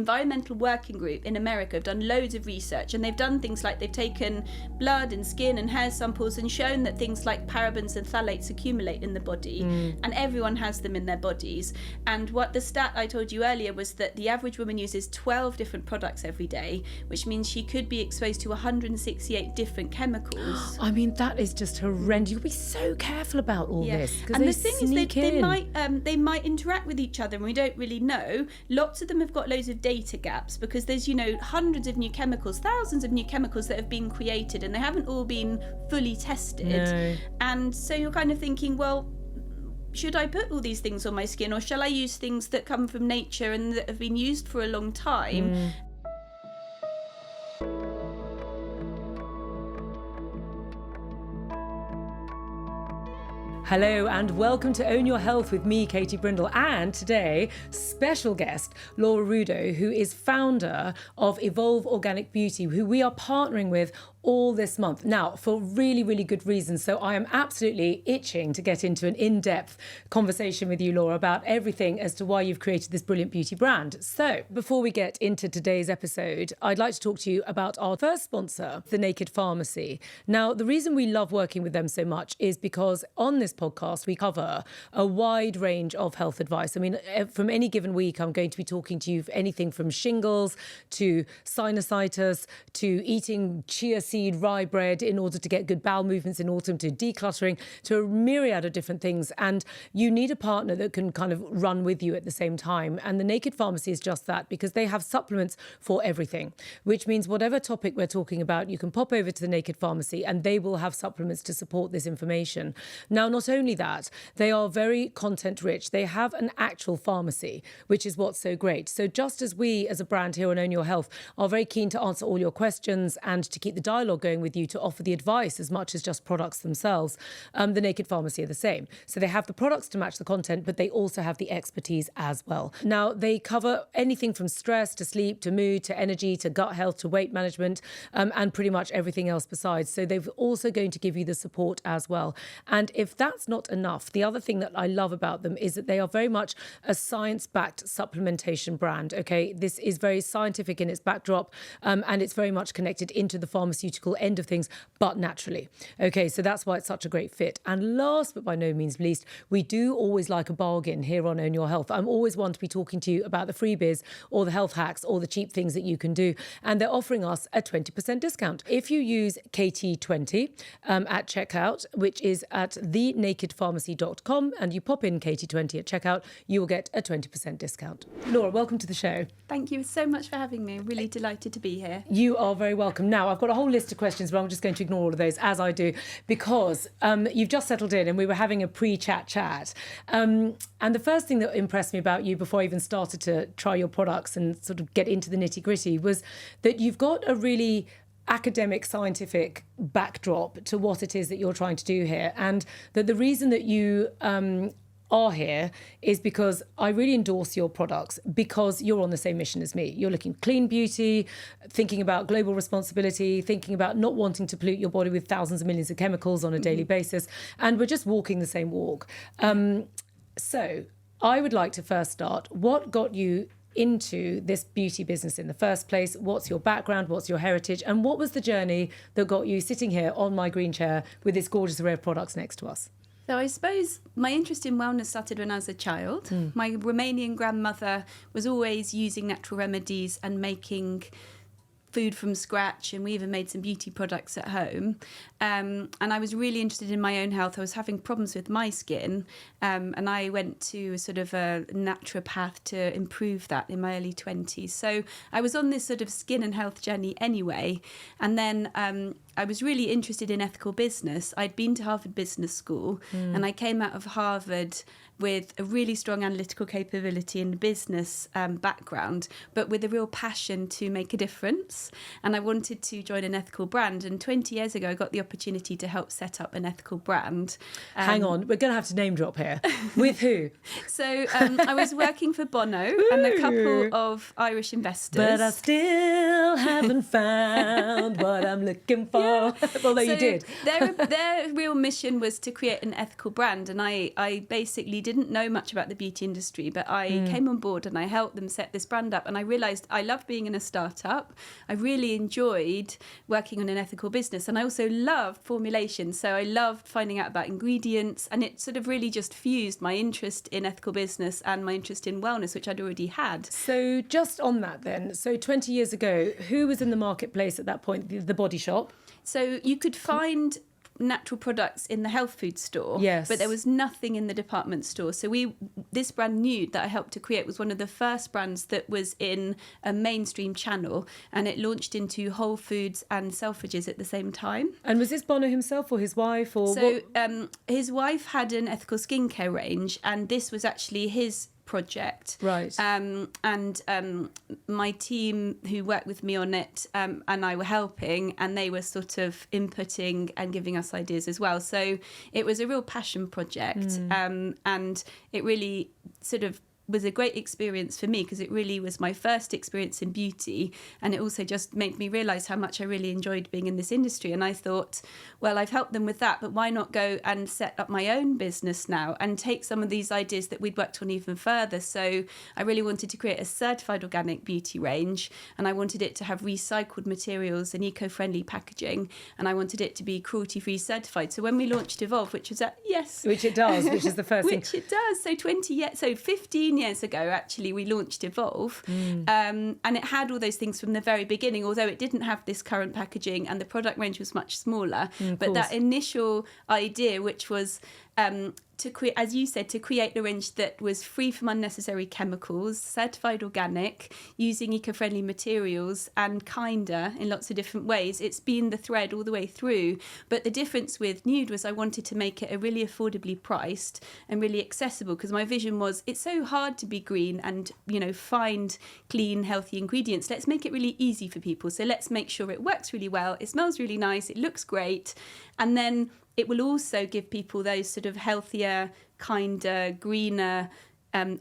environmental working group in America have done loads of research, and they've done things like they've taken blood and skin and hair samples and shown that things like parabens and phthalates accumulate in the body, and everyone has them in their bodies. And what the stat I told you earlier was that the average woman uses 12 different products every day, which means she could be exposed to 168 different chemicals. I mean, that is just horrendous. You'll be so careful about all this. And the thing is, they might interact with each other, and we don't really know. Lots of them have got loads of data gaps because there's, hundreds of new chemicals, thousands of new chemicals that have been created, and they haven't all been fully tested. No. And so you're kind of thinking, well, should I put all these things on my skin, or shall I use things that come from nature and that have been used for a long time? Hello and welcome to Own Your Health with me, Katie Brindle, and today, special guest, Laura Rudoe, who is founder of Evolve Organic Beauty, who we are partnering with all this month. Now, for really, really good reasons. So I am absolutely itching to get into an in-depth conversation with you, Laura, about everything as to why you've created this brilliant beauty brand. So before we get into today's episode, I'd like to talk to you about our first sponsor, The Naked Pharmacy. Now, the reason we love working with them so much is because on this podcast, we cover a wide range of health advice. I mean, from any given week, I'm going to be talking to you for anything from shingles to sinusitis to eating chia seed rye bread in order to get good bowel movements in autumn, to decluttering, to a myriad of different things. And you need a partner that can kind of run with you at the same time. And the Naked Pharmacy is just that, because they have supplements for everything, which means whatever topic we're talking about, you can pop over to the Naked Pharmacy and they will have supplements to support this information. Now, not only that, they are very content rich. They have an actual pharmacy, which is what's so great. So just as we as a brand here on Own Your Health are very keen to answer all your questions and to keep the dialogue going with you, to offer the advice as much as just products themselves, the Naked Pharmacy are the same. So they have the products to match the content, but they also have the expertise as well. Now, they cover anything from stress to sleep to mood to energy to gut health to weight management, and pretty much everything else besides. So they're also going to give you the support as well. And if that's not enough, the other thing that I love about them is that they are very much a science-backed supplementation brand. Okay, this is very scientific in its backdrop, and it's very much connected into the pharmaceutical end of things, but naturally. Okay, so that's why it's such a great fit. And last but by no means least, we do always like a bargain here on Own Your Health. I'm always one to be talking to you about the freebies or the health hacks or the cheap things that you can do. And they're offering us a 20% discount. If you use KT20 at checkout, which is at thenakedpharmacy.com, and you pop in KT20 at checkout, you will get a 20% discount. Laura, welcome to the show. Thank you so much for having me. I'm really delighted to be here. You are very welcome. Now, I've got a whole list of questions, but I'm just going to ignore all of those, as I do, because you've just settled in and we were having a pre-chat. And the first thing that impressed me about you before I even started to try your products and sort of get into the nitty-gritty was that you've got a really academic, scientific backdrop to what it is that you're trying to do here. And that the reason that you are here is because I really endorse your products, because you're on the same mission as me. You're looking clean beauty, thinking about global responsibility, thinking about not wanting to pollute your body with thousands of millions of chemicals on a daily basis. And we're just walking the same walk. So I would like to first start, what got you into this beauty business in the first place? What's your background? What's your heritage? And what was the journey that got you sitting here on my green chair with this gorgeous array of products next to us? So I suppose my interest in wellness started when I was a child. My Romanian grandmother was always using natural remedies and making food from scratch, and we even made some beauty products at home. And I was really interested in my own health. I was having problems with my skin, and I went to sort of a naturopath to improve that in my early 20s. So I was on this sort of skin and health journey anyway. And then I was really interested in ethical business. I'd been to Harvard Business School, and I came out of Harvard with a really strong analytical capability and business background, but with a real passion to make a difference. And I wanted to join an ethical brand. And 20 years ago, I got the opportunity to help set up an ethical brand. Hang on, we're going to have to name drop here. With who? So I was working for Bono and a couple of Irish investors. But I still haven't found what I'm looking for. Although you did. Their real mission was to create an ethical brand, and I basically didn't know much about the beauty industry, but I came on board and I helped them set this brand up, and I realised I loved being in a startup. I really enjoyed working on an ethical business, and I also loved formulations, so I loved finding out about ingredients, and it sort of really just fused my interest in ethical business and my interest in wellness, which I'd already had. So just on that then, so 20 years ago, who was in the marketplace at that point? The Body Shop? So you could find natural products in the health food store, yes, but there was nothing in the department store. So this brand Nude that I helped to create was one of the first brands that was in a mainstream channel, and it launched into Whole Foods and Selfridges at the same time. And was this Bono himself or his wife? Or so his wife had an ethical skincare range, and this was actually his project, right? My team who worked with me on it and I were helping, and they were sort of inputting and giving us ideas as well. So it was a real passion project, and it really sort of was a great experience for me, because it really was my first experience in beauty, and it also just made me realise how much I really enjoyed being in this industry. And I thought, well, I've helped them with that, but why not go and set up my own business now and take some of these ideas that we'd worked on even further. So I really wanted to create a certified organic beauty range, and I wanted it to have recycled materials and eco-friendly packaging, and I wanted it to be cruelty-free certified. So when we launched Evolve, which was which it does, which is the first thing. Which it does. So 15 years ago, actually, we launched Evolve, and it had all those things from the very beginning, although it didn't have this current packaging and the product range was much smaller. But that initial idea, which was to create, as you said, to create a range that was free from unnecessary chemicals, certified organic, using eco-friendly materials, and kinder in lots of different ways. It's been the thread all the way through. But the difference with Nude was I wanted to make it a really affordably priced and really accessible, because my vision was it's so hard to be green and, you know, find clean, healthy ingredients. Let's make it really easy for people. So let's make sure it works really well, it smells really nice, it looks great, and then it will also give people those sort of healthier, kinder, greener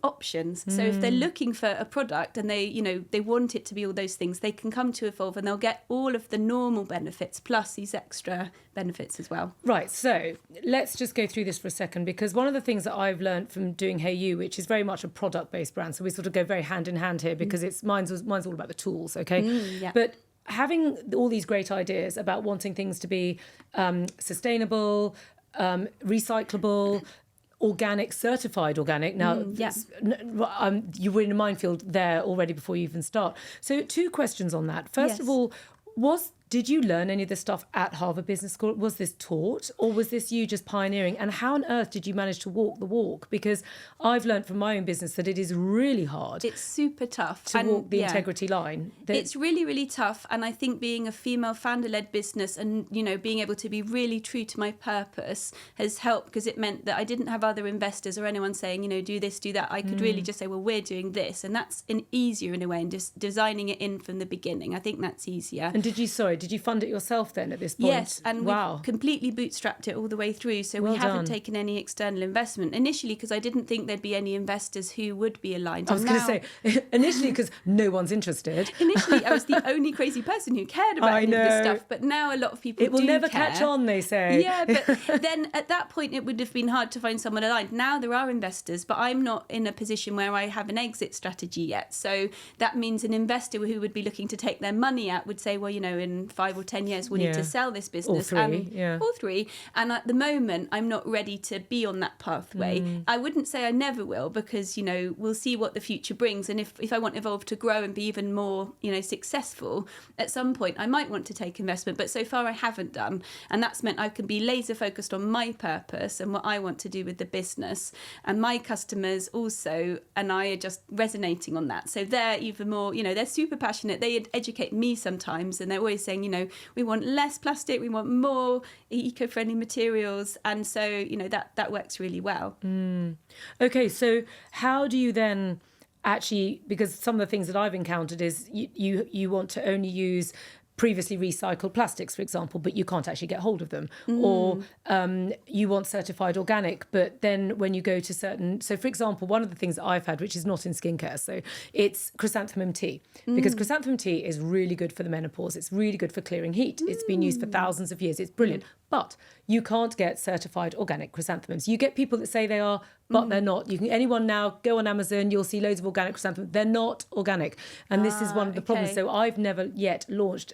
options. So if they're looking for a product and they want it to be all those things, they can come to Evolve and they'll get all of the normal benefits plus these extra benefits as well. Right, so let's just go through this for a second, because one of the things that I've learned from doing Hey You, which is very much a product-based brand, so we sort of go very hand in hand here, because mine's all about the tools, okay? Yeah. But having all these great ideas about wanting things to be sustainable, recyclable, organic, certified organic. Now, you were in a minefield there already before you even start. So 2 questions on that. First of all, did you learn any of this stuff at Harvard Business School? Was this taught, or was this you just pioneering? And how on earth did you manage to walk the walk? Because I've learned from my own business that it is really hard. It's super tough to walk the integrity line. It's really, really tough. And I think being a female founder-led business and, you know, being able to be really true to my purpose has helped, because it meant that I didn't have other investors or anyone saying, you know, do this, do that. I could really just say, well, we're doing this. And that's easier in a way, and just designing it in from the beginning. I think that's easier. And did you fund it yourself then at this point? Yes, and we've completely bootstrapped it all the way through. So we haven't taken any external investment. Initially, because I didn't think there'd be any investors who would be aligned. I was going to say, initially, because no one's interested. Initially, I was the only crazy person who cared about any of this stuff. But now a lot of people do care. It will never catch on, they say. Yeah, but then at that point, it would have been hard to find someone aligned. Now there are investors, but I'm not in a position where I have an exit strategy yet. So that means an investor who would be looking to take their money out would say, well, you know, in 5 or 10 years, we'll need to sell this business. All 3. And at the moment, I'm not ready to be on that pathway. I wouldn't say I never will, because, you know, we'll see what the future brings. And if I want Evolve to grow and be even more, you know, successful, at some point I might want to take investment. But so far I haven't done. And that's meant I can be laser focused on my purpose and what I want to do with the business. And my customers also, and I are just resonating on that. So they're even more, you know, they're super passionate. They educate me sometimes, and they're always saying, you know, we want less plastic, we want more eco-friendly materials, and so, you know, that works really well. Okay, so how do you then actually, because some of the things that I've encountered is you want to only use previously recycled plastics, for example, but you can't actually get hold of them. Or you want certified organic, but then when you go to certain... So, for example, one of the things that I've had, which is not in skincare, so it's chrysanthemum tea. Because chrysanthemum tea is really good for the menopause. It's really good for clearing heat. It's been used for thousands of years. It's brilliant. But you can't get certified organic chrysanthemums. You get people that say they are, but they're not. You can anyone now go on Amazon, you'll see loads of organic chrysanthemums. They're not organic. And this is one of the problems. So I've never yet launched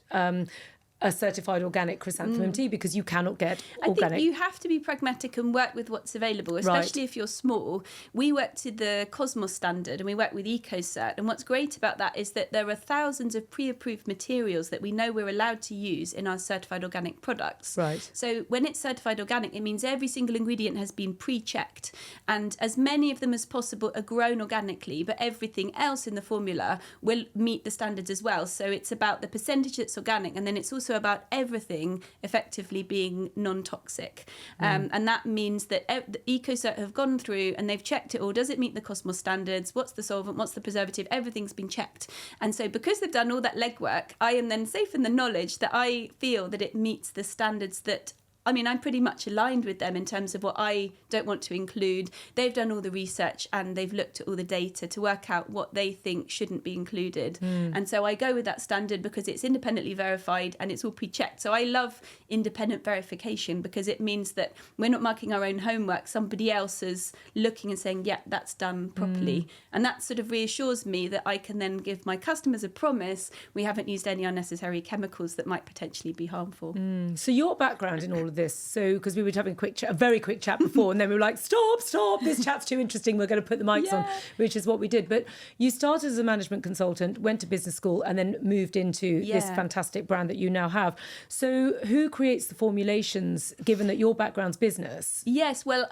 a certified organic chrysanthemum tea because you cannot get organic. I think you have to be pragmatic and work with what's available, especially if you're small. We work to the Cosmos standard and we work with EcoCert. And what's great about that is that there are thousands of pre-approved materials that we know we're allowed to use in our certified organic products. Right. So when it's certified organic, it means every single ingredient has been pre-checked. And as many of them as possible are grown organically, but everything else in the formula will meet the standards as well. So it's about the percentage that's organic, and then it's also about everything effectively being non-toxic. And that means that the EcoCert have gone through and they've checked it all. Does it meet the Cosmos standards? What's the solvent? What's the preservative? Everything's been checked. And so because they've done all that legwork, I am then safe in the knowledge that I feel that it meets the standards that I'm pretty much aligned with them in terms of what I don't want to include. They've done all the research and they've looked at all the data to work out what they think shouldn't be included. And so I go with that standard because it's independently verified and it's all pre-checked. So I love independent verification because it means that we're not marking our own homework. Somebody else is looking and saying, yeah, that's done properly. And that sort of reassures me that I can then give my customers a promise we haven't used any unnecessary chemicals that might potentially be harmful. So your background in all of this, so because we were having a very quick chat before, and then we were like, stop, this chat's too interesting, we're going to put the mics on, which is what we did. But you started as a management consultant, went to business school, and then moved into this fantastic brand that you now have. So who creates the formulations, given that your background's business? Yes, well,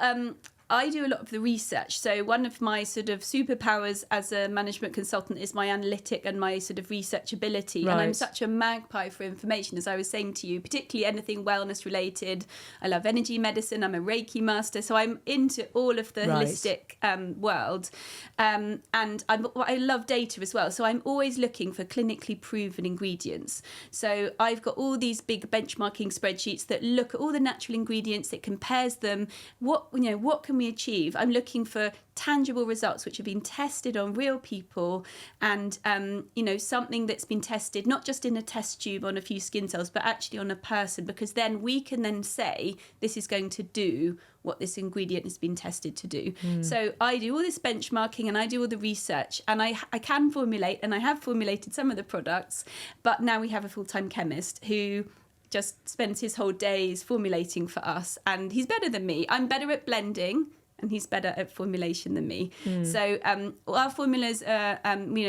I do a lot of the research. So one of my sort of superpowers as a management consultant is my analytic and my sort of research ability. Right. And I'm such a magpie for information, as I was saying to you, particularly anything wellness related. I love energy medicine. I'm a Reiki master. So I'm into all of the holistic world. And I love data as well. So I'm always looking for clinically proven ingredients. So I've got all these big benchmarking spreadsheets that look at all the natural ingredients, it compares them. What can we achieve? I'm looking for tangible results which have been tested on real people and something that's been tested not just in a test tube on a few skin cells but actually on a person, because then we can then say this is going to do what this ingredient has been tested to do. So I do all this benchmarking and I do all the research, and I can formulate, and I have formulated some of the products, but now we have a full-time chemist who just spends his whole days formulating for us, and he's better than me. I'm better at blending and he's better at formulation than me. So our formulas are,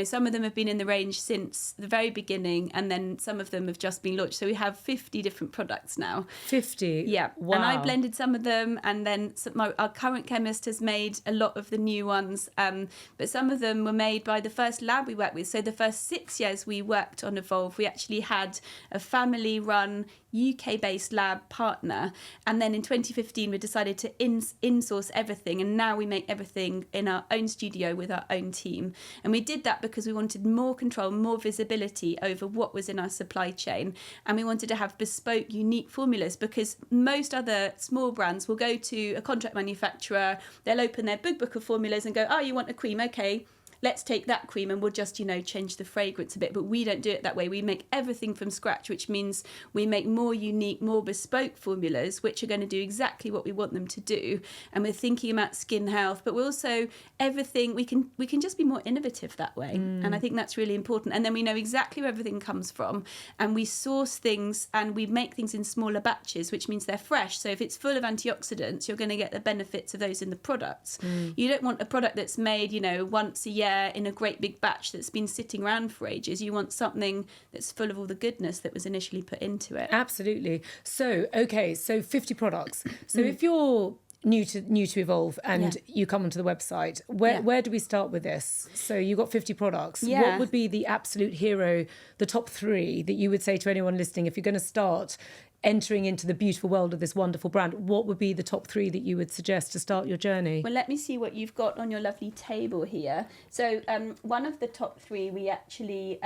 some of them have been in the range since the very beginning, and then some of them have just been launched. So we have 50 different products now. 50? Yeah. Wow. And I blended some of them, and then our current chemist has made a lot of the new ones. But some of them were made by the first lab we worked with. So the first 6 years we worked on Evolve, we actually had a family-run UK-based lab partner, and then in 2015 we decided to insource everything, and now we make everything in our own studio with our own team. And we did that because we wanted more control, more visibility over what was in our supply chain, and we wanted to have bespoke, unique formulas, because most other small brands will go to a contract manufacturer, they'll open their big book of formulas and go, oh, you want a cream, okay, let's take that cream and we'll just, change the fragrance a bit. But we don't do it that way. We make everything from scratch, which means we make more unique, more bespoke formulas, which are going to do exactly what we want them to do. And we're thinking about skin health, but we're also everything, we can just be more innovative that way. And I think that's really important. And then we know exactly where everything comes from, and we source things and we make things in smaller batches, which means they're fresh. So if it's full of antioxidants, you're going to get the benefits of those in the products. You don't want a product that's made, once a year in a great big batch that's been sitting around for ages. You want something that's full of all the goodness that was initially put into it. Absolutely. So 50 products. So if you're new to Evolve and you come onto the website, where do we start with this? So you've got 50 products. What would be the absolute hero, the top 3 that you would say to anyone listening if you're going to start entering into the beautiful world of this wonderful brand? What would be the top 3 that you would suggest to start your journey? Well, let me see what you've got on your lovely table here. So one of the top 3 we actually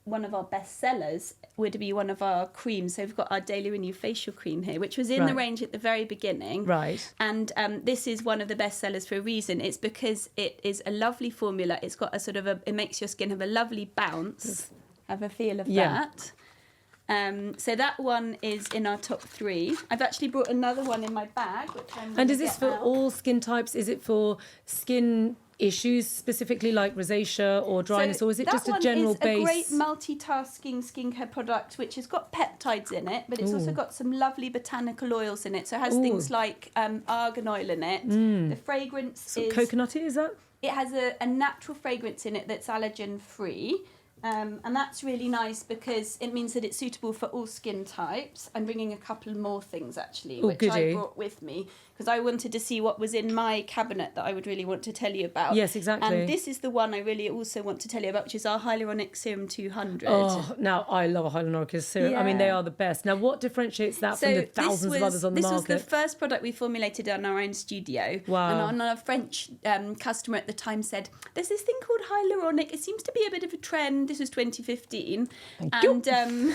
one of our best sellers would be one of our creams. So we've got our Daily Renew facial cream here, which was in the range at the very beginning. Right. And this is one of the best sellers for a reason. It's because it is a lovely formula. It's got a sort of it makes your skin have a lovely bounce. Have a feel of that. So that one is in our top 3. I've actually brought another one in my bag, which I'm And is this for all skin types? Is it for skin issues specifically like rosacea or dryness, or is it just a general base? That one is a great multitasking skincare product which has got peptides in it, but it's also got some lovely botanical oils in it. So it has things like argan oil in it. The fragrance is... coconutty, is that? It has a natural fragrance in it that's allergen free. And that's really nice because it means that it's suitable for all skin types. I'm bringing a couple more things actually, which I brought with me because I wanted to see what was in my cabinet that I would really want to tell you about. Yes, exactly. And this is the one I really also want to tell you about, which is our Hyaluronic Serum 200. Oh, now I love a Hyaluronic Serum. I mean, they are the best. Now, what differentiates that from the thousands of others on the market? This was the first product we formulated in our own studio. Wow. And our French customer at the time said, there's this thing called Hyaluronic. It seems to be a bit of a trend. This was 2015. We were going,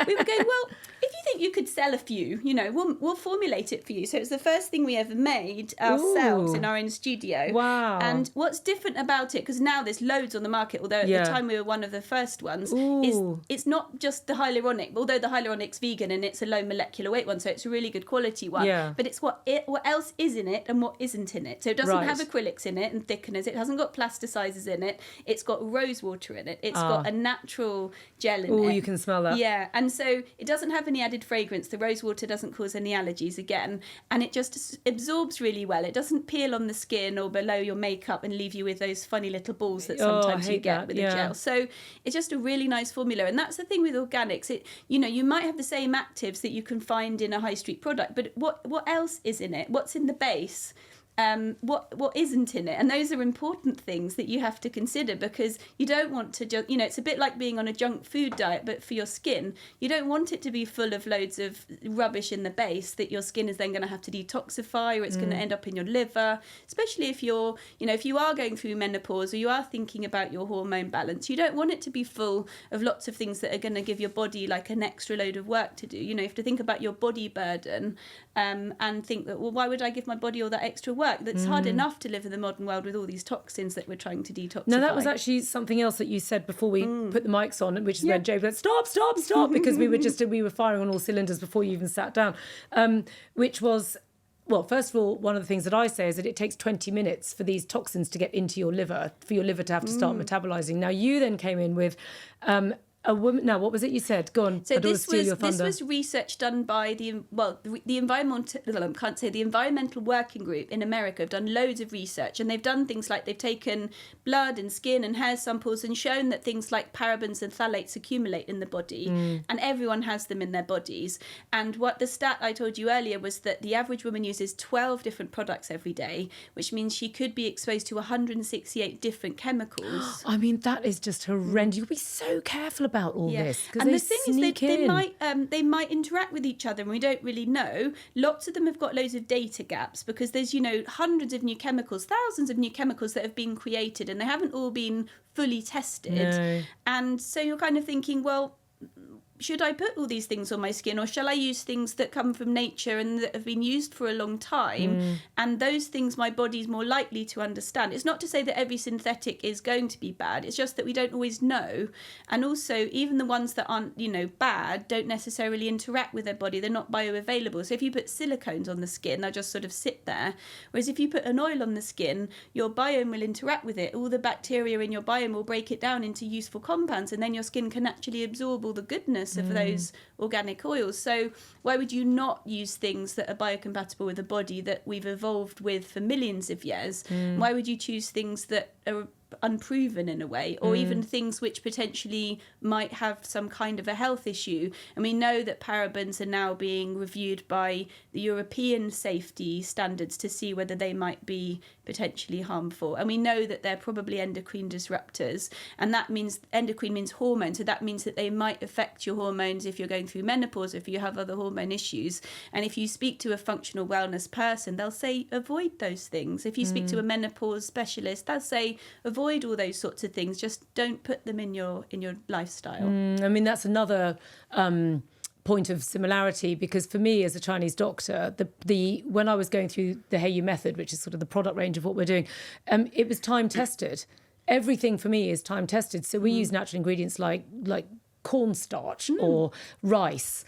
well, if you think you could sell a few, we'll formulate it for you. So it's the first thing we ever made ourselves in our own studio. Wow. And what's different about it, because now there's loads on the market, although at the time we were one of the first ones, is it's not just the hyaluronic, although the hyaluronic's vegan and it's a low molecular weight one, so it's a really good quality one. Yeah. But it's what else is in it and what isn't in it. So it doesn't have acrylics in it and thickeners. It hasn't got plasticizers in it. It's got rose water in it. It's got a natural gel in it. Oh, you can smell that. Yeah, and so it doesn't have any added fragrance. The rose water doesn't cause any allergies again, and it just absorbs really well. It doesn't peel on the skin or below your makeup and leave you with those funny little balls that sometimes you get with the gel. So it's just a really nice formula, and that's the thing with organics. You might have the same actives that you can find in a high street product, but what else is in it? What's in the base? What isn't in it, and those are important things that you have to consider, because you don't want to just it's a bit like being on a junk food diet, but for your skin. You don't want it to be full of loads of rubbish in the base that your skin is then going to have to detoxify, or it's going to end up in your liver, especially if you're if you are going through menopause or you are thinking about your hormone balance. You don't want it to be full of lots of things that are going to give your body like an extra load of work to do. You have to think about your body burden and think that, well, why would I give my body all that extra work? That's hard enough to live in the modern world with all these toxins that we're trying to detoxify. Now, that was actually something else that you said before we put the mics on, which is when Jay went, stop, because we were firing on all cylinders before you even sat down, which was... Well, first of all, one of the things that I say is that it takes 20 minutes for these toxins to get into your liver, for your liver to have to start metabolizing. Now, you then came in with... a woman. Now, what was it you said? Go on. So this was research done by the Environmental Working Group in America. Have done loads of research, and they've done things like they've taken blood and skin and hair samples and shown that things like parabens and phthalates accumulate in the body, and everyone has them in their bodies. And what the stat I told you earlier was that the average woman uses 12 different products every day, which means she could be exposed to 168 different chemicals. I mean, that is just horrendous. You'll be so careful about all this, and the thing is that they might interact with each other, and we don't really know. Lots of them have got loads of data gaps because there's hundreds of new chemicals, thousands of new chemicals that have been created, and they haven't all been fully tested. No. And so you're kind of thinking, well, should I put all these things on my skin, or shall I use things that come from nature and that have been used for a long time? And those things my body's more likely to understand. It's not to say that every synthetic is going to be bad. It's just that we don't always know. And also, even the ones that aren't, bad don't necessarily interact with their body. They're not bioavailable. So if you put silicones on the skin, they'll just sort of sit there. Whereas if you put an oil on the skin, your biome will interact with it. All the bacteria in your biome will break it down into useful compounds, and then your skin can actually absorb all the goodness of those organic oils. So why would you not use things that are biocompatible with a body that we've evolved with for millions of years? Why would you choose things that are unproven in a way, or even things which potentially might have some kind of a health issue? And we know that parabens are now being reviewed by the European safety standards to see whether they might be potentially harmful. And we know that they're probably endocrine disruptors. And that means endocrine means hormone. So that means that they might affect your hormones if you're going through menopause, if you have other hormone issues. And if you speak to a functional wellness person, they'll say avoid those things. If you speak to a menopause specialist, they'll say avoid all those sorts of things. Just don't put them in your lifestyle. I mean, that's another point of similarity, because for me as a Chinese doctor, the when I was going through the Hey You method, which is sort of the product range of what we're doing, it was time tested. Everything for me is time tested. So we use natural ingredients like cornstarch or rice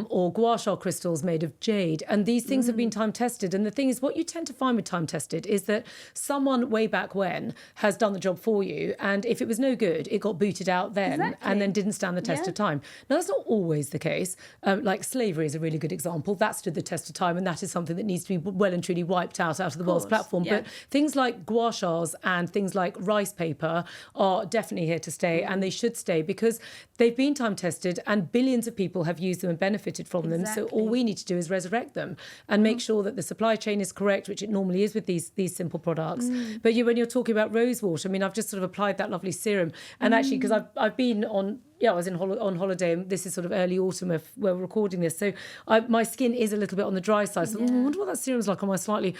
or gua sha crystals made of jade, and these things have been time tested. And the thing is, what you tend to find with time tested is that someone way back when has done the job for you, and if it was no good, it got booted out then and then didn't stand the test of time. Now that's not always the case. Like slavery is a really good example. That stood the test of time, and that is something that needs to be well and truly wiped out of the world's platform. But things like gua shas and things like rice paper are definitely here to stay, and they should stay, because they've been time tested and billions of people have used them and benefited from them. So all we need to do is resurrect them and make sure that the supply chain is correct, which it normally is with these simple products. But when you're talking about rose water, I mean, I've just sort of applied that lovely serum, and actually, because I've been on I was on holiday, and this is sort of early autumn where we're recording this. So my skin is a little bit on the dry side. So I wonder what that serum's like on my slightly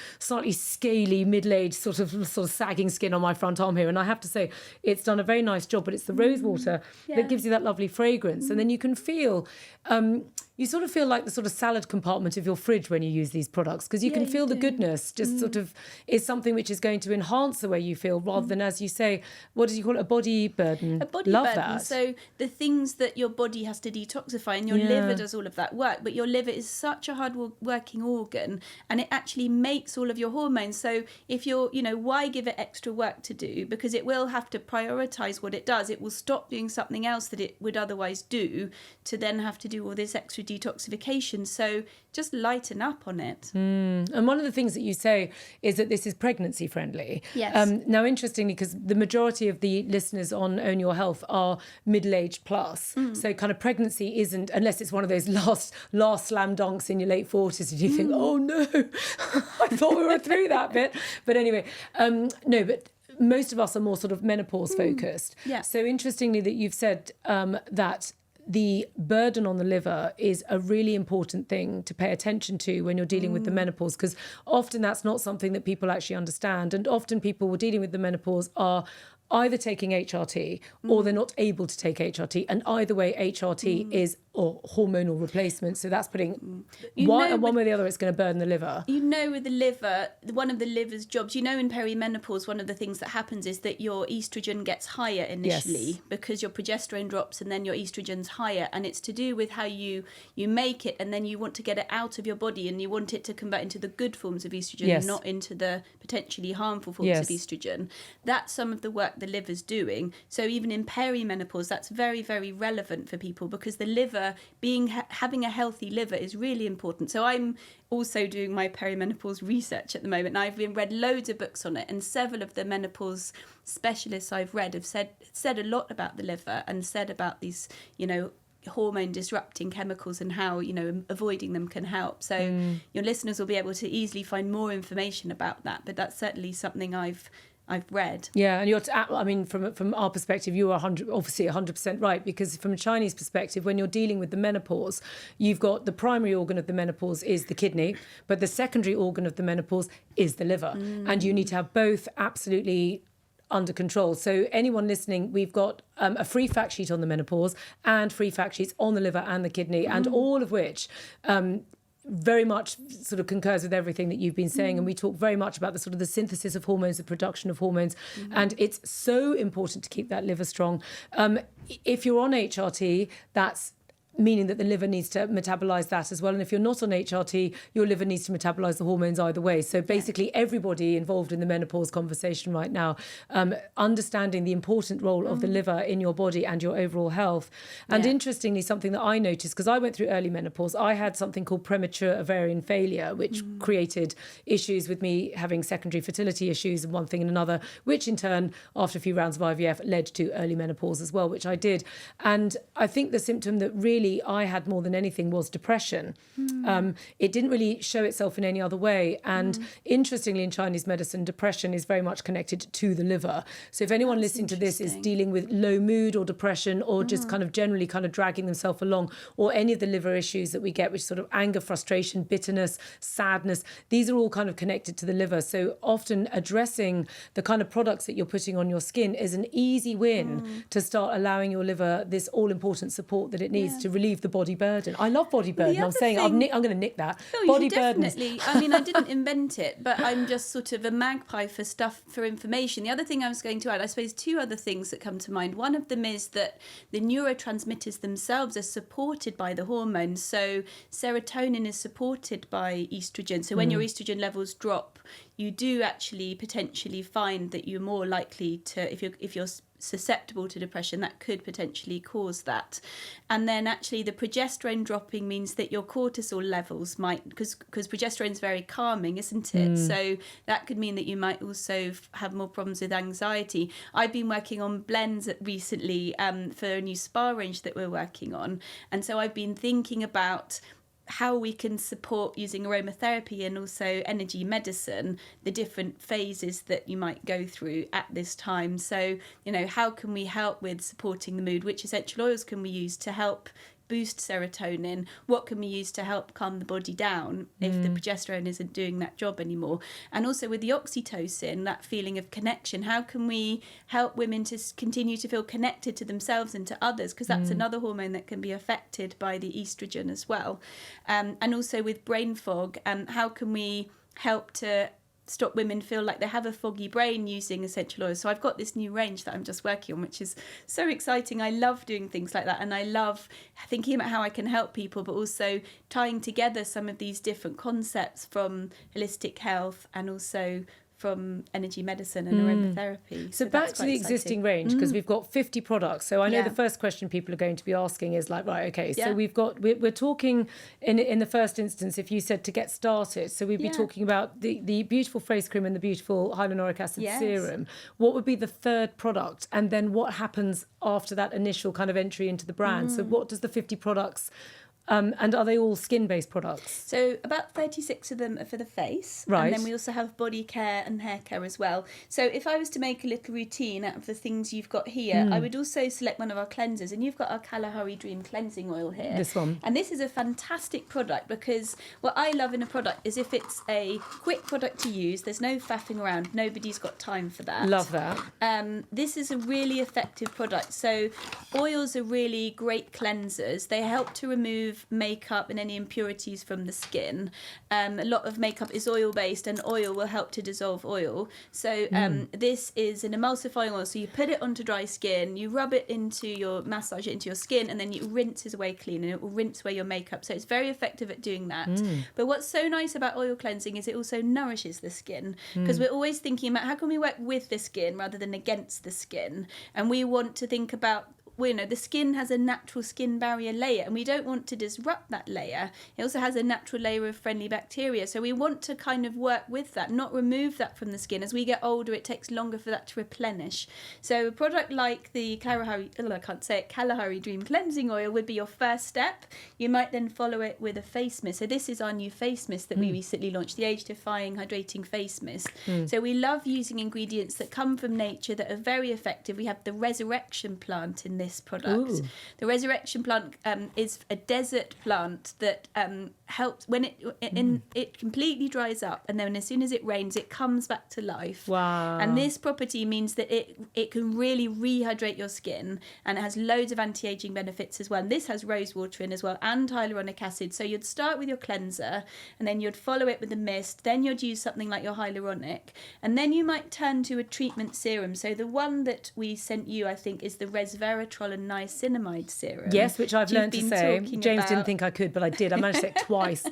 scaly, middle-aged, sort of sagging skin on my front arm here. And I have to say, it's done a very nice job, but it's the rose water that gives you that lovely fragrance. And then you can feel, you sort of feel like the sort of salad compartment of your fridge when you use these products, because you can feel the goodness just sort of is something which is going to enhance the way you feel, rather than, as you say, what did you call it, a body burden? A body Love burden. that. So the things that your body has to detoxify, and your liver does all of that work, but your liver is such a hard working organ, and it actually makes all of your hormones. So if you're, why give it extra work to do? Because it will have to prioritize what it does. It will stop doing something else that it would otherwise do to then have to do all this extra detoxification. So just lighten up on it. And one of the things that you say is that this is pregnancy friendly. Yes. Now, interestingly, because the majority of the listeners on Own Your Health are middle-aged plus. So kind of pregnancy isn't, unless it's one of those last slam dunks in your late 40s and you think, oh no, I thought we were through that bit. But anyway, no, but most of us are more sort of menopause focused. Yeah. So interestingly that you've said that the burden on the liver is a really important thing to pay attention to when you're dealing with the menopause, because often that's not something that people actually understand. And often people who are dealing with the menopause are either taking HRT or they're not able to take HRT. And either way, HRT is or hormonal replacement. So that's putting one way or the other, it's going to burn the liver. With the liver, one of the liver's jobs, in perimenopause, one of the things that happens is that your estrogen gets higher initially because your progesterone drops and then your estrogen's higher. And it's to do with how you make it, and then you want to get it out of your body, and you want it to convert into the good forms of estrogen, not into the potentially harmful forms of estrogen. That's some of the work the liver's doing. So even in perimenopause, that's very, very relevant for people, because the liver, having a healthy liver is really important. So I'm also doing my perimenopause research at the moment, and I've read loads of books on it, and several of the menopause specialists I've read have said a lot about the liver and said about these, hormone disrupting chemicals and how avoiding them can help. So your listeners will be able to easily find more information about that, but that's certainly something I've read. Yeah, and from our perspective, you are obviously 100% right, because from a Chinese perspective, when you're dealing with the menopause, you've got the primary organ of the menopause is the kidney, but the secondary organ of the menopause is the liver. And you need to have both absolutely under control. So anyone listening, we've got a free fact sheet on the menopause and free fact sheets on the liver and the kidney, and all of which very much sort of concurs with everything that you've been saying. And we talk very much about the sort of the synthesis of hormones, the production of hormones. And it's so important to keep that liver strong. If you're on HRT, that's meaning that the liver needs to metabolize that as well. And if you're not on HRT, your liver needs to metabolize the hormones either way. So basically everybody involved in the menopause conversation right now, understanding the important role of the liver in your body and your overall health. And interestingly, something that I noticed, because I went through early menopause, I had something called premature ovarian failure, which created issues with me having secondary fertility issues and one thing and another, which in turn, after a few rounds of IVF, led to early menopause as well, which I did. And I think the symptom that really really I had more than anything was depression. It didn't really show itself in any other way. And interestingly, in Chinese medicine, depression is very much connected to the liver. So if anyone listening to this is dealing with low mood or depression, or just kind of generally kind of dragging themselves along, or any of the liver issues that we get, which sort of anger, frustration, bitterness, sadness, these are all kind of connected to the liver. So often addressing the kind of products that you're putting on your skin is an easy win to start allowing your liver this all-important support that it needs to relieve the body burden. I love body burden. I'm saying I'm going to nick that. No, body you burden. definitely. I mean, I didn't invent it, but I'm just sort of a magpie for information. The other thing I was going to add, I suppose, two other things that come to mind. One of them is that the neurotransmitters themselves are supported by the hormones. So serotonin is supported by estrogen. So when your estrogen levels drop, you do actually potentially find that you're more likely to, if you're susceptible to depression, that could potentially cause that. And then actually the progesterone dropping means that your cortisol levels might, because progesterone is very calming, isn't it? So that could mean that you might also have more problems with anxiety. I've been working on blends recently for a new spa range that we're working on, and so I've been thinking about how we can support using aromatherapy and also energy medicine, the different phases that you might go through at this time. So, how can we help with supporting the mood? Which essential oils can we use to help boost serotonin? What can we use to help calm the body down if the progesterone isn't doing that job anymore? And also with the oxytocin, that feeling of connection, how can we help women to continue to feel connected to themselves and to others? Because that's another hormone that can be affected by the estrogen as well. And also with brain fog, how can we help to stop women feel like they have a foggy brain using essential oils? So I've got this new range that I'm just working on, which is so exciting. I love doing things like that, and I love thinking about how I can help people, but also tying together some of these different concepts from holistic health and also from energy medicine and aromatherapy. So back to the existing range, because we've got 50 products. So I know the first question people are going to be asking is like, right, okay, so we're talking in the first instance, if you said to get started, so we'd be talking about the beautiful face cream and the beautiful hyaluronic acid serum. What would be the third product? And then what happens after that initial kind of entry into the brand? So what does the 50 products... and are they all skin-based products? So about 36 of them are for the face. Right. And then we also have body care and hair care as well. So if I was to make a little routine out of the things you've got here, I would also select one of our cleansers. And you've got our Kalahari Dream Cleansing Oil here. This one. And this is a fantastic product because what I love in a product is if it's a quick product to use, there's no faffing around, nobody's got time for that. Love that. This is a really effective product. So oils are really great cleansers. They help to remove makeup and any impurities from the skin. A lot of makeup is oil based, and oil will help to dissolve oil. So this is an emulsifying oil. So you put it onto dry skin, you rub it massage it into your skin, and then you rinse it away clean, and it will rinse away your makeup. So it's very effective at doing that. But what's so nice about oil cleansing is it also nourishes the skin, because we're always thinking about how can we work with the skin rather than against the skin. And we want to think about, the skin has a natural skin barrier layer, and we don't want to disrupt that layer. It also has a natural layer of friendly bacteria. So we want to kind of work with that, not remove that from the skin. As we get older, it takes longer for that to replenish. So a product like the Kalahari Dream Cleansing Oil would be your first step. You might then follow it with a face mist. So this is our new face mist that we recently launched, the age-defying hydrating face mist. So we love using ingredients that come from nature that are very effective. We have the resurrection plant in this product. Ooh. The resurrection plant is a desert plant that helps when it completely dries up, and then as soon as it rains, it comes back to life. Wow. And this property means that it can really rehydrate your skin, and it has loads of anti-aging benefits as well. And this has rose water in as well, and hyaluronic acid. So you'd start with your cleanser, and then you'd follow it with a mist, then you'd use something like your hyaluronic, and then you might turn to a treatment serum. So the one that we sent you, I think, is the resveratrol and niacinamide serum. Yes, which I've learned to say. James didn't think I could, but I did. I managed to say it twice.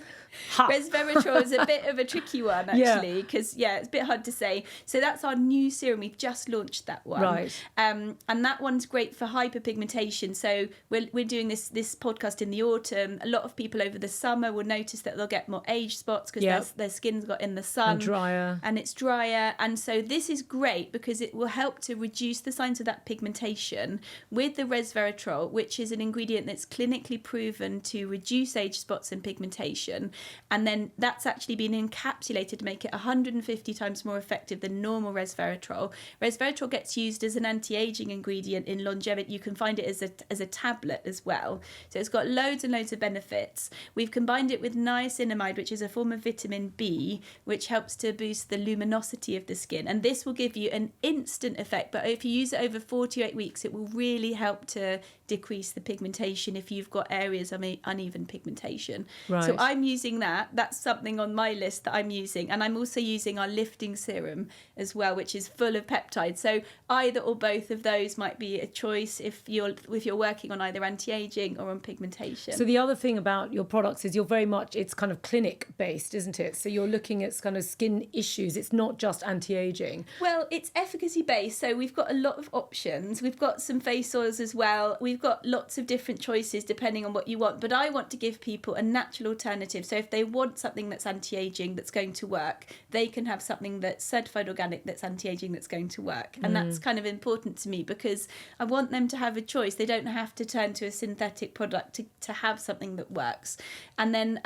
Resveratrol is a bit of a tricky one, actually, because, it's a bit hard to say. So that's our new serum. We've just launched that one. Right. And that one's great for hyperpigmentation. So we're doing this podcast in the autumn. A lot of people over the summer will notice that they'll get more age spots because their skin's got in the sun. And drier. And it's drier. And so this is great because it will help to reduce the signs of that pigmentation with with the resveratrol, which is an ingredient that's clinically proven to reduce age spots and pigmentation, and then that's actually been encapsulated to make it 150 times more effective than normal resveratrol. Resveratrol gets used as an anti-aging ingredient in longevity. You can find it as a tablet as well. So it's got loads and loads of benefits. We've combined it with niacinamide, which is a form of vitamin B, which helps to boost the luminosity of the skin. And this will give you an instant effect, but if you use it over 48 weeks, it will really help to decrease the pigmentation if you've got areas of uneven pigmentation. Right. So I'm using that. That's something on my list that I'm using. And I'm also using our lifting serum as well, which is full of peptides. So either or both of those might be a choice if you're working on either anti-aging or on pigmentation. So the other thing about your products is it's kind of clinic based, isn't it? So you're looking at kind of skin issues. It's not just anti-aging. Well, it's efficacy based. So we've got a lot of options. We've got some face oils as well. We've got lots of different choices depending on what you want. But I want to give people a natural alternative. So if they want something that's anti-aging that's going to work, they can have something that's certified organic that's anti-aging that's going to work. And that's kind of important to me because I want them to have a choice. They don't have to turn to a synthetic product to have something that works. And then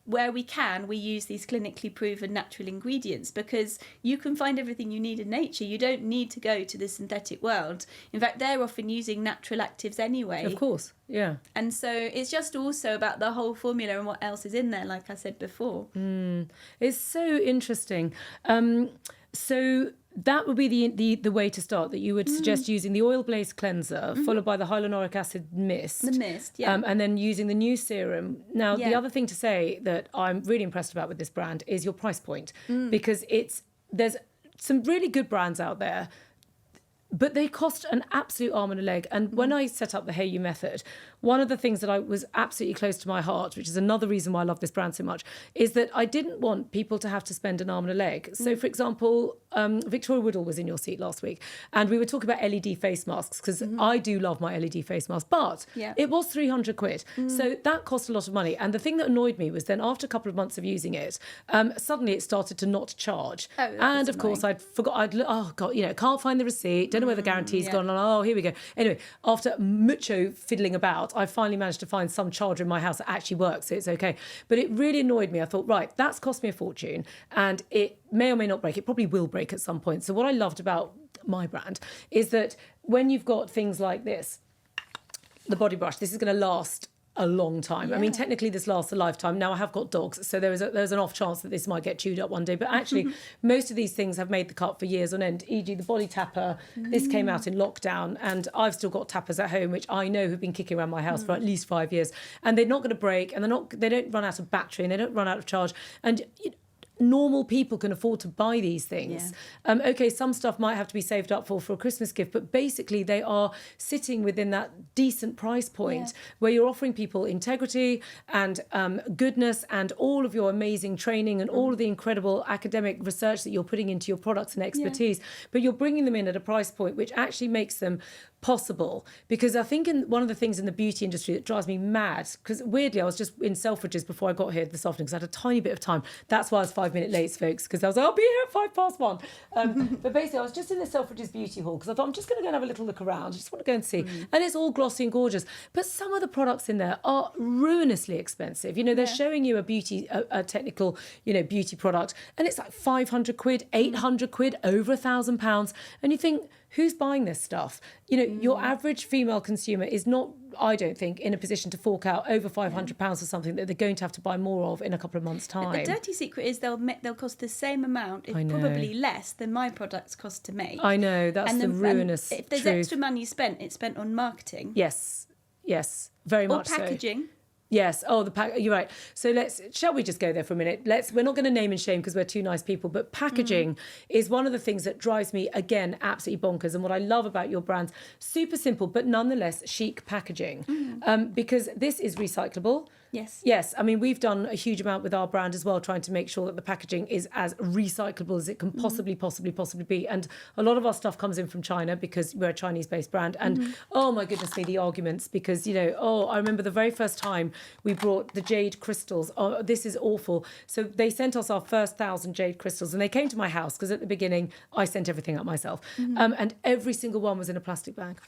where we can, we use these clinically proven natural ingredients because you can find everything you need in nature. You don't need to go to the synthetic world. In fact, they're often using natural actives anyway. Of course, yeah. And so it's just also about the whole formula and what else is in there, like I said before. It's so interesting. So that would be the way to start, that you would suggest using the oil-based cleanser, followed by the hyaluronic acid mist. The mist, yeah. And then using the new serum. Now, the other thing to say that I'm really impressed about with this brand is your price point, because there's some really good brands out there, but they cost an absolute arm and a leg. And when I set up the Hey You method, one of the things that I was absolutely close to my heart, which is another reason why I love this brand so much, is that I didn't want people to have to spend an arm and a leg. So, for example, Victoria Woodall was in your seat last week, and we were talking about LED face masks, because I do love my LED face mask, but it was 300 quid. So that cost a lot of money. And the thing that annoyed me was then after a couple of months of using it, suddenly it started to not charge. Oh, and of course, I'd forgot, can't find the receipt, don't know where the guarantee's gone. Oh, here we go. Anyway, after mucho fiddling about, I finally managed to find some charger in my house that actually works, so it's okay. But it really annoyed me. I thought, right, that's cost me a fortune, and it may or may not break. It probably will break at some point. So what I loved about my brand is that when you've got things like this, the body brush, this is going to last a long time. I mean, technically this lasts a lifetime. Now I have got dogs, so there's an off chance that this might get chewed up one day. But actually, most of these things have made the cut for years on end. E.g. the body tapper. This came out in lockdown, and I've still got tappers at home, which I know have been kicking around my house for at least 5 years, and they're not going to break, and they don't run out of battery, and they don't run out of charge, and normal people can afford to buy these things. Okay, some stuff might have to be saved up for a Christmas gift, but basically they are sitting within that decent price point where you're offering people integrity and goodness and all of your amazing training and all of the incredible academic research that you're putting into your products and expertise, but you're bringing them in at a price point which actually makes them possible. Because I think one of the things in the beauty industry that drives me mad, because weirdly I was just in Selfridges before I got here this afternoon because I had a tiny bit of time. That's why I was 5 minutes late, folks, because I was like, I'll be here at 1:05. But basically I was just in the Selfridges beauty hall because I thought I'm just going to go and have a little look around. I just want to go and see. And it's all glossy and gorgeous. But some of the products in there are ruinously expensive. You know, they're showing you a technical, beauty product, and it's like 500 quid, 800 quid, over £1,000. And you think, who's buying this stuff? Your average female consumer is not, I don't think, in a position to fork out over £500 for something that they're going to have to buy more of in a couple of months' time. But the dirty secret is they'll cost the same amount, if probably less, than my products cost to make. I know, that's the ruinous if there's truth. Extra money spent, it's spent on marketing. Yes, very much so. Or packaging. Yes. Oh, you're right. So shall we just go there for a minute? We're not going to name and shame because we're two nice people, but packaging is one of the things that drives me, again, absolutely bonkers. And what I love about your brands, super simple, but nonetheless chic packaging, because this is recyclable. Yes. I mean, we've done a huge amount with our brand as well, trying to make sure that the packaging is as recyclable as it can possibly be. And a lot of our stuff comes in from China because we're a Chinese-based brand. And oh my goodness me, the arguments, because, I remember the very first time we brought the jade crystals. Oh, this is awful. So they sent us our first 1,000 jade crystals, and they came to my house because at the beginning I sent everything out myself. And every single one was in a plastic bag.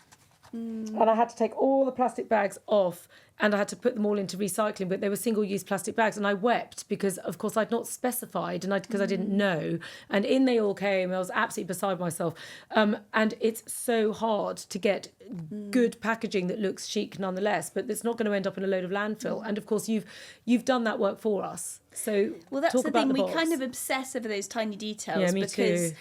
And I had to take all the plastic bags off and I had to put them all into recycling, but they were single-use plastic bags. And I wept because, of course, I'd not specified and because I didn't know. And in they all came. I was absolutely beside myself. And it's so hard to get good packaging that looks chic nonetheless, but it's not going to end up in a load of landfill. And, of course, you've done that work for us. So well, that's talk the about thing. the We box. kind of obsess over those tiny details Yeah, me because too.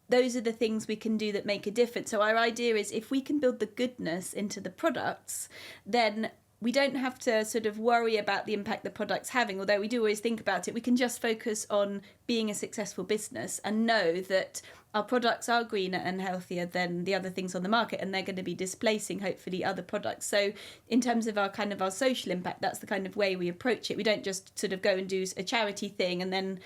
those are the things we can do that make a difference. So our idea is if we can build the goodness into the products, then we don't have to sort of worry about the impact the product's having, although we do always think about it. We can just focus on being a successful business and know that our products are greener and healthier than the other things on the market, and they're going to be displacing, hopefully, other products. So in terms of our social impact, that's the kind of way we approach it. We don't just sort of go and do a charity thing and then,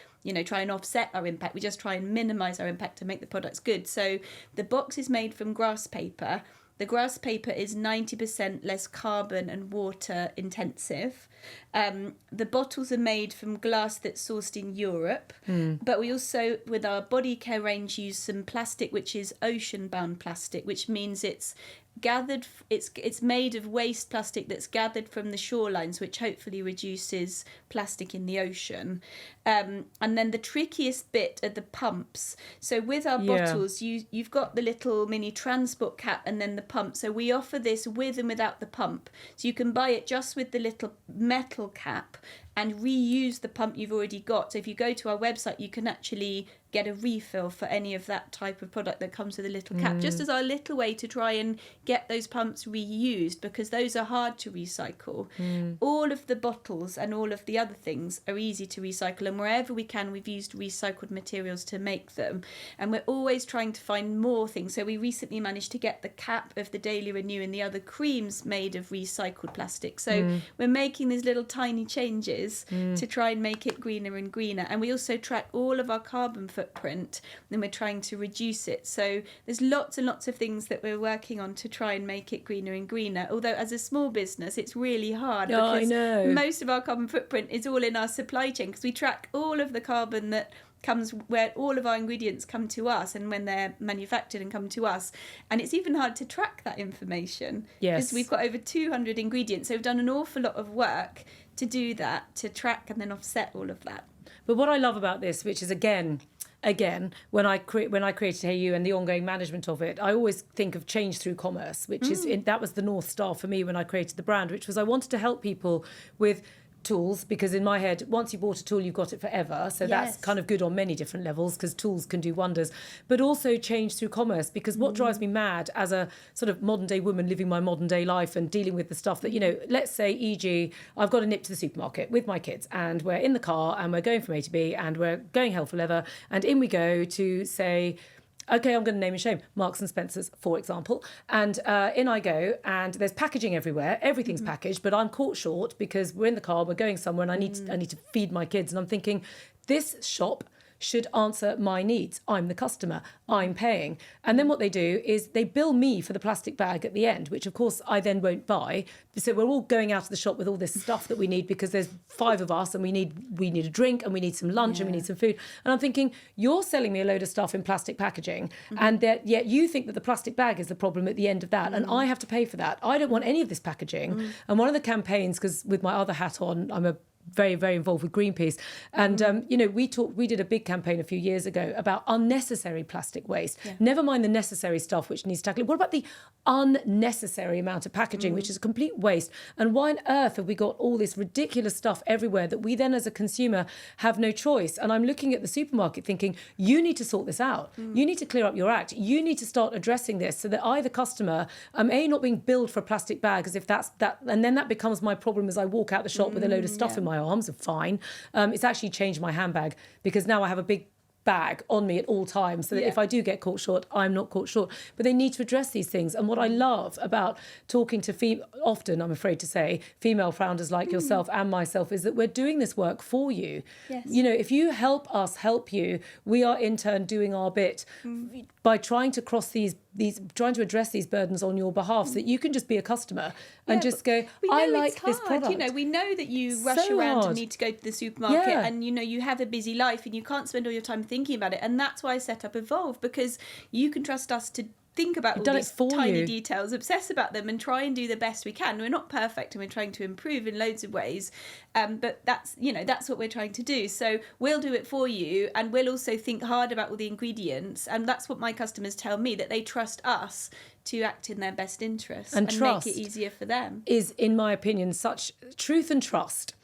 try and offset our impact. We just try and minimise our impact to make the products good. So the box is made from grass paper. The grass paper is 90% less carbon and water intensive. The bottles are made from glass that's sourced in Europe. But we also, with our body care range, use some plastic, which is ocean-bound plastic, which means it's gathered, it's made of waste plastic that's gathered from the shorelines, which hopefully reduces plastic in the ocean. And then the trickiest bit are the pumps. So with our bottles, you've got the little mini transport cap and then the pump. So we offer this with and without the pump. So you can buy it just with the little metal cap and reuse the pump you've already got. So if you go to our website, you can actually get a refill for any of that type of product that comes with a little cap, just as our little way to try and get those pumps reused, because those are hard to recycle. All of the bottles and all of the other things are easy to recycle, and wherever we can, we've used recycled materials to make them. And we're always trying to find more things. So we recently managed to get the cap of the Daily Renew and the other creams made of recycled plastic. So we're making these little tiny changes to try and make it greener and greener. And we also track all of our carbon footprint, and we're trying to reduce it. So there's lots and lots of things that we're working on to try and make it greener and greener. Although as a small business, it's really hard because most of our carbon footprint is all in our supply chain, because we track all of the carbon that comes where all of our ingredients come to us and when they're manufactured and come to us. And it's even hard to track that information because we've got over 200 ingredients. So we've done an awful lot of work to do that, to track and then offset all of that. But what I love about this, which is again, when I created Hey You and the ongoing management of it, I always think of change through commerce, which is that was the North Star for me when I created the brand, which was I wanted to help people with tools, because in my head, once you bought a tool, you've got it forever. So that's kind of good on many different levels, because tools can do wonders. But also change through commerce, because what drives me mad as a sort of modern day woman living my modern day life and dealing with the stuff that, let's say, e.g., I've got to nip to the supermarket with my kids and we're in the car and we're going from A to B and we're going hell for leather, and in we go to, say, okay, I'm going to name and shame, Marks and Spencer's, for example. And in I go, and there's packaging everywhere. Everything's packaged, but I'm caught short because we're in the car, we're going somewhere, and I need to feed my kids. And I'm thinking, this shop should answer my needs. I'm the customer, I'm paying. And then what they do is they bill me for the plastic bag at the end, which of course I then won't buy. So we're all going out of the shop with all this stuff that we need because there's 5 of us and we need a drink and we need some lunch and we need some food. And I'm thinking, you're selling me a load of stuff in plastic packaging, and yet you think that the plastic bag is the problem at the end of that, and I have to pay for that. I don't want any of this packaging. And one of the campaigns, because with my other hat on, I'm a very, very involved with Greenpeace. And, we did a big campaign a few years ago about unnecessary plastic waste. Yeah. Never mind the necessary stuff which needs tackling. What about the unnecessary amount of packaging, which is a complete waste? And why on earth have we got all this ridiculous stuff everywhere that we then as a consumer have no choice? And I'm looking at the supermarket thinking, you need to sort this out. You need to clear up your act. You need to start addressing this so that I, the customer, am not being billed for a plastic bag as if that's that. And then that becomes my problem as I walk out the shop with a load of stuff in my arms. Are fine. It's actually changed my handbag, because now I have a big bag on me at all times, so that if I do get caught short, I'm not caught short. But they need to address these things. And what I love about talking to often, I'm afraid to say, female founders like yourself and myself, is that we're doing this work for you. Yes. If you help us help you, we are in turn doing our bit by trying to cross trying to address these burdens on your behalf, so that you can just be a customer and just go, I like this product. We know that you rush around and need to go to the supermarket, and you have a busy life and you can't spend all your time thinking about it. And that's why I set up Evolve, because you can trust us to think about all done it these for tiny you. details, obsess about them, and try and do the best we can. We're not perfect, and we're trying to improve in loads of ways, but that's what we're trying to do. So we'll do it for you, and we'll also think hard about all the ingredients, and that's what my customers tell me, that they trust us to act in their best interest and trust make it easier for them. Is, in my opinion, such truth and trust.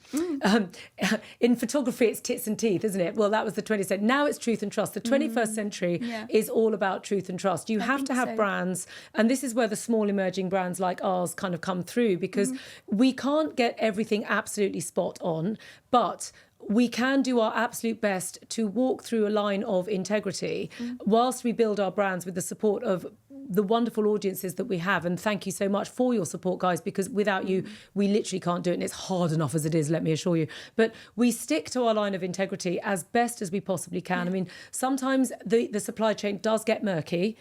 In photography, it's tits and teeth, isn't it? Well, that was the 20th century. Now it's truth and trust. The 21st century is all about truth and trust. You have to have brands, and this is where the small emerging brands like ours kind of come through, because we can't get everything absolutely spot on, but we can do our absolute best to walk through a line of integrity whilst we build our brands with the support of the wonderful audiences that we have. And thank you so much for your support, guys, because without you, we literally can't do it. And it's hard enough as it is, let me assure you. But we stick to our line of integrity as best as we possibly can. I mean, sometimes the supply chain does get murky.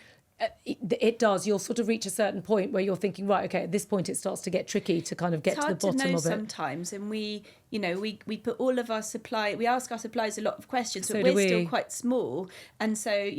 It does. You'll sort of reach a certain point where you're thinking, right, okay, at this point it starts to get tricky to kind of get to the bottom of it. It's hard to know sometimes, and we put all of our we ask our suppliers a lot of questions, but we're still quite small, and so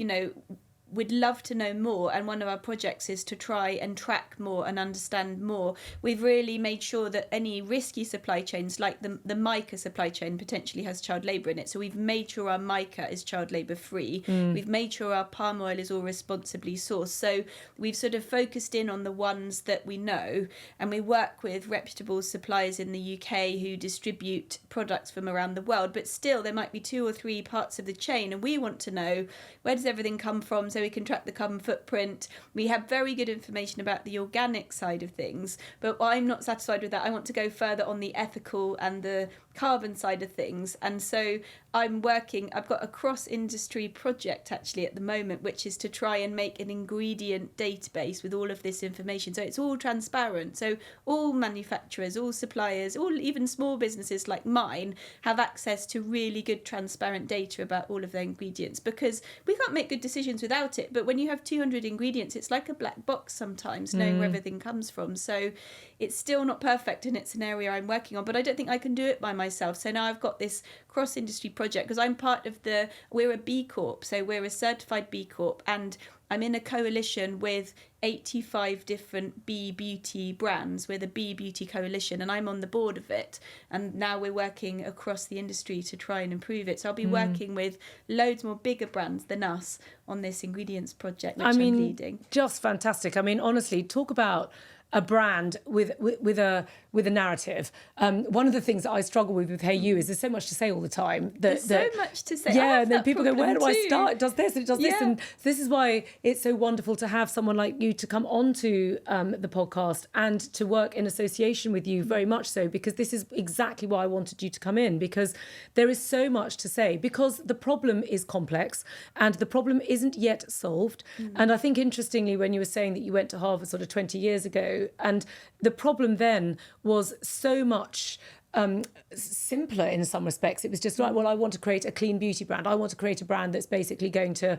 we'd love to know more, and one of our projects is to try and track more and understand more. We've really made sure that any risky supply chains, like the mica supply chain, potentially has child labour in it. So we've made sure our mica is child labour free. We've made sure our palm oil is all responsibly sourced. So we've sort of focused in on the ones that we know, and we work with reputable suppliers in the UK who distribute products from around the world. But still, there might be 2 or 3 parts of the chain, and we want to know, where does everything come from, so we can track the carbon footprint. We have very good information about the organic side of things, but I'm not satisfied with that. I want to go further on the ethical and the carbon side of things. And so I've got a cross-industry project actually at the moment, which is to try and make an ingredient database with all of this information. So it's all transparent. So all manufacturers, all suppliers, even small businesses like mine have access to really good transparent data about all of their ingredients, because we can't make good decisions without it. But when you have 200 ingredients, it's like a black box sometimes, knowing where everything comes from. So it's still not perfect, and it's an area I'm working on, but I don't think I can do it by myself. So now I've got this cross-industry project, because I'm part of we're a B Corp, so we're a certified B Corp, and I'm in a coalition with 85 different bee beauty brands. We're the Bee Beauty Coalition, and I'm on the board of it. And now we're working across the industry to try and improve it. So I'll be working with loads more bigger brands than us on this ingredients project, which I'm leading. Just fantastic. I mean, honestly, talk about a brand with a narrative. One of the things that I struggle with Hey You is there's so much to say all the time. There's so much to say. Yeah, and then people go, where do I start? It does this and it does this. Yeah. And this is why it's so wonderful to have someone like you to come onto the podcast and to work in association with you, very much so, because this is exactly why I wanted you to come in, because there is so much to say, because the problem is complex and the problem isn't yet solved. And I think, interestingly, when you were saying that you went to Harvard sort of 20 years ago, and the problem then was so much simpler in some respects. It was just like, well, I want to create a clean beauty brand. I want to create a brand that's basically going to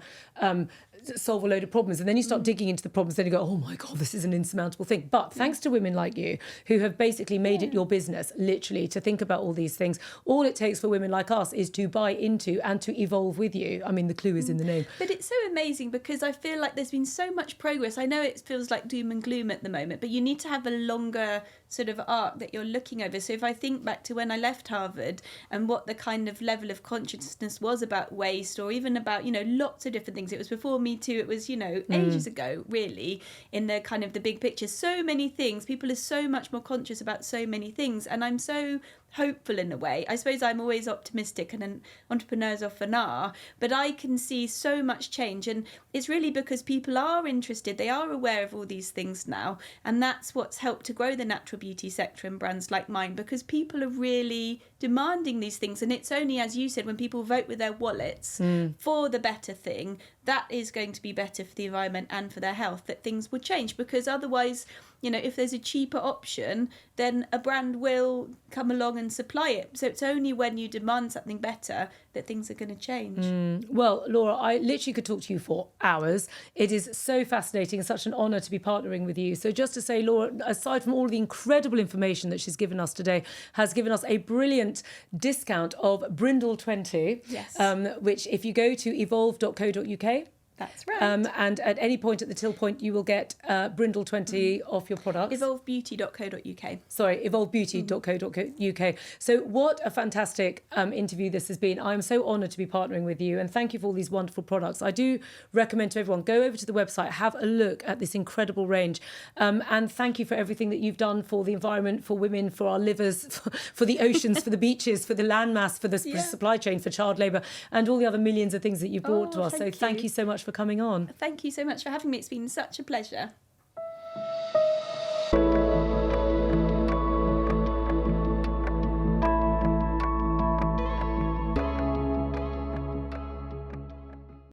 solve a load of problems. And then you start digging into the problems, then you go, oh my God, this is an insurmountable thing. But thanks to women like you, who have basically made it your business, literally, to think about all these things, all it takes for women like us is to buy into and to evolve with you. I mean, the clue is in the name. But it's so amazing, because I feel like there's been so much progress. I know it feels like doom and gloom at the moment, but you need to have a longer sort of arc that you're looking over. So if I think back to when I left Harvard and what the kind of level of consciousness was about waste, or even about, lots of different things. It was before Me Too. It was, ages ago, really, in the kind of the big picture. So many things. People are so much more conscious about so many things. And I'm so hopeful in a way. I suppose I'm always optimistic, and entrepreneurs often are, but I can see so much change, and it's really because people are interested, they are aware of all these things now, and that's what's helped to grow the natural beauty sector and brands like mine, because people are really demanding these things. And it's only, as you said, when people vote with their wallets for the better thing, that is going to be better for the environment and for their health, that things will change. Because otherwise, if there's a cheaper option, then a brand will come along and supply it. So it's only when you demand something better that things are going to change. Well, Laura, I literally could talk to you for hours. It is so fascinating and such an honour to be partnering with you. So just to say, Laura, aside from all the incredible information that she's given us today, has given us a brilliant discount of Brindle 20, yes. Which if you go to evolve.co.uk, That's right. And at any point at the till point, you will get Brindle 20 off your products. Evolvebeauty.co.uk. Sorry, evolvebeauty.co.uk. So what a fantastic interview this has been. I'm so honoured to be partnering with you, and thank you for all these wonderful products. I do recommend to everyone, go over to the website, have a look at this incredible range, and thank you for everything that you've done for the environment, for women, for our livers, for the oceans, for the beaches, for the landmass, for the supply chain, for child labour, and all the other millions of things that you've brought to us. So thank you so much for coming on. Thank you so much for having me. It's been such a pleasure.